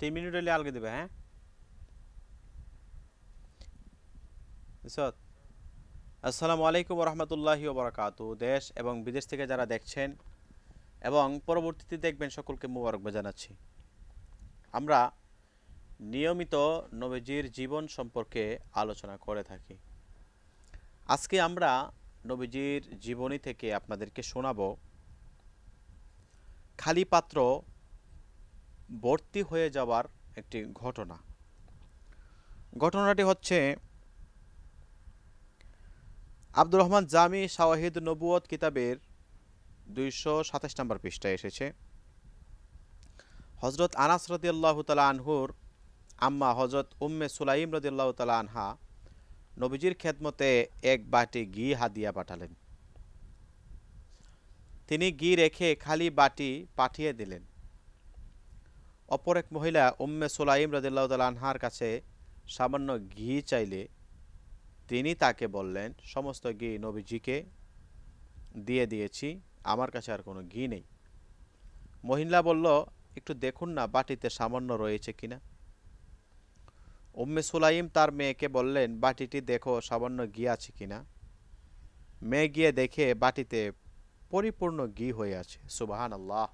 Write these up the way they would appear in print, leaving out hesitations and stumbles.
3 minute হলে আলগে দিবে, হ্যাঁ আসসালামু আলাইকুম রহমতুল্লাহি ওবরাকাতু। দেশ এবং বিদেশ থেকে যারা দেখছেন এবং পরবর্তীতে দেখবেন সকলকে মোবারকবাদ জানাচ্ছি। আমরা নিয়মিত নবীজির জীবন সম্পর্কে আলোচনা করে থাকি। আজকে আমরা নবীজির জীবনী থেকে আপনাদেরকে শোনাবো খালি পাত্র ভর্তি হয়ে যাওয়ার একটি ঘটনা। ঘটনাটি হচ্ছে আব্দুর রহমান জামি শাওয়াহিদ নবুয়ত কিতাবের 227 নম্বর পৃষ্ঠায় এসেছে। হজরত আনাস রাদিয়াল্লাহু তাআলা আনহুর আম্মা হজরত উম্মে সুলাইম রাদিয়াল্লাহু তাআলা আনহা নবীজির খেদমতে এক বাটি ঘি হাদিয়া পাঠালেন। তিনি ঘি রেখে খালি বাটি পাঠিয়ে দিলেন। অপর এক মহিলা উম্মে সুলাইম রাদিয়াল্লাহু তাআলা আনহার কাছে সামান্য ঘি চাইলে তিনি তাকে বললেন, সমস্ত ঘি নবীজিকে দিয়ে দিয়েছি, আমার কাছে আর কোনো ঘি নেই। মহিলা বলল, একটু দেখুন না বাটিতে সামান্য রয়েছে কিনা। উম্মে সুলাইম তার মেয়েকে বললেন, বাটিটি দেখো সামান্য ঘি আছে কিনা। মেয়ে গিয়ে দেখে বাটিতে পরিপূর্ণ ঘি হয়ে আছে। সুবহানাল্লাহ।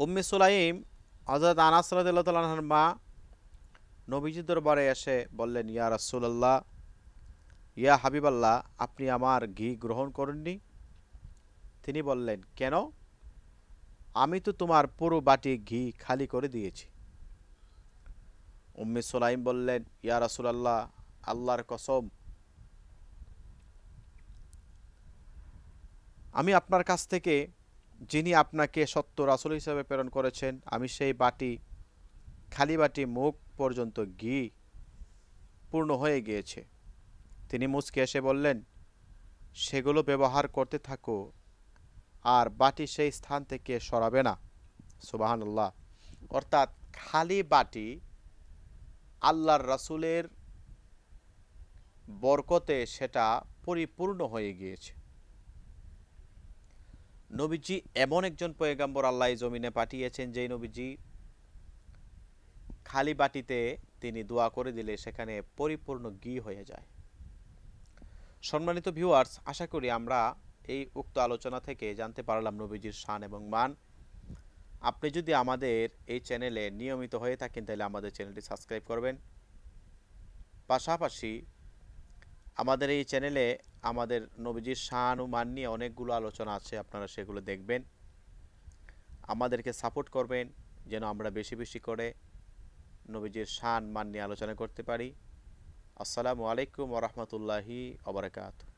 উম্মে সুলাইম হযরত আনাস রাদিয়াল্লাহু তাআলা আনহুর মা নবীজির দরবারে এসে বললেন, ইয়া রাসূলুল্লাহ, ইয়া হাবিবাল্লাহ, আপনি আমার ঘি গ্রহণ করেননি। তিনি বললেন, কেন? আমি তো তোমার পুরো বাটি ঘি খালি করে দিয়েছি। উম্মে সুলাইম বললেন, ইয়া রাসূলুল্লাহ, আল্লাহর কসম, আমি আপনার কাছ থেকে যিনি আপনাকে সত্য রাসূল হিসেবে প্রেরণ করেছেন, আমি সেই বাটি খালি বাটি মুখ পর্যন্ত ঘি পূর্ণ হয়ে গিয়েছে। তিনি মুচকে এসে বললেন, সেগুলো ব্যবহার করতে থাকো আর বাটি সেই স্থান থেকে সরাবে না। সুবহানাল্লাহ। অর্থাৎ খালি বাটি আল্লাহর রাসূলের বরকতে সেটা পরিপূর্ণ হয়ে গিয়েছে। নবীজি এমন একজন পয়গম্বর আল্লাহ এই জমিনে পাঠিয়েছেন, যেই নবীজি খালি বাটিতে তিনি দোয়া করে দিলে সেখানে পরিপূর্ণ ঘি হয়ে যায়। সম্মানিত ভিউয়ার্স, আশা করি আমরা এই উক্ত আলোচনা থেকে জানতে পারলাম নবীজির শান এবং মান। আপনি যদি আমাদের এই চ্যানেলে নিয়মিত হয়ে থাকেন তাহলে আমাদের চ্যানেলটি সাবস্ক্রাইব করবেন। পাশাপাশি আমাদের এই চ্যানেলে আমাদের নবীজির শান ও মান নিয়ে অনেকগুলো আলোচনা আছে, আপনারা সেগুলো দেখবেন। আমাদেরকে সাপোর্ট করবেন যেন আমরা বেশি বেশি করে নবীজির শান মান নিয়ে আলোচনা করতে পারি। আসসালামু আলাইকুম ওয়া রাহমাতুল্লাহি ওয়া বারাকাতুহু।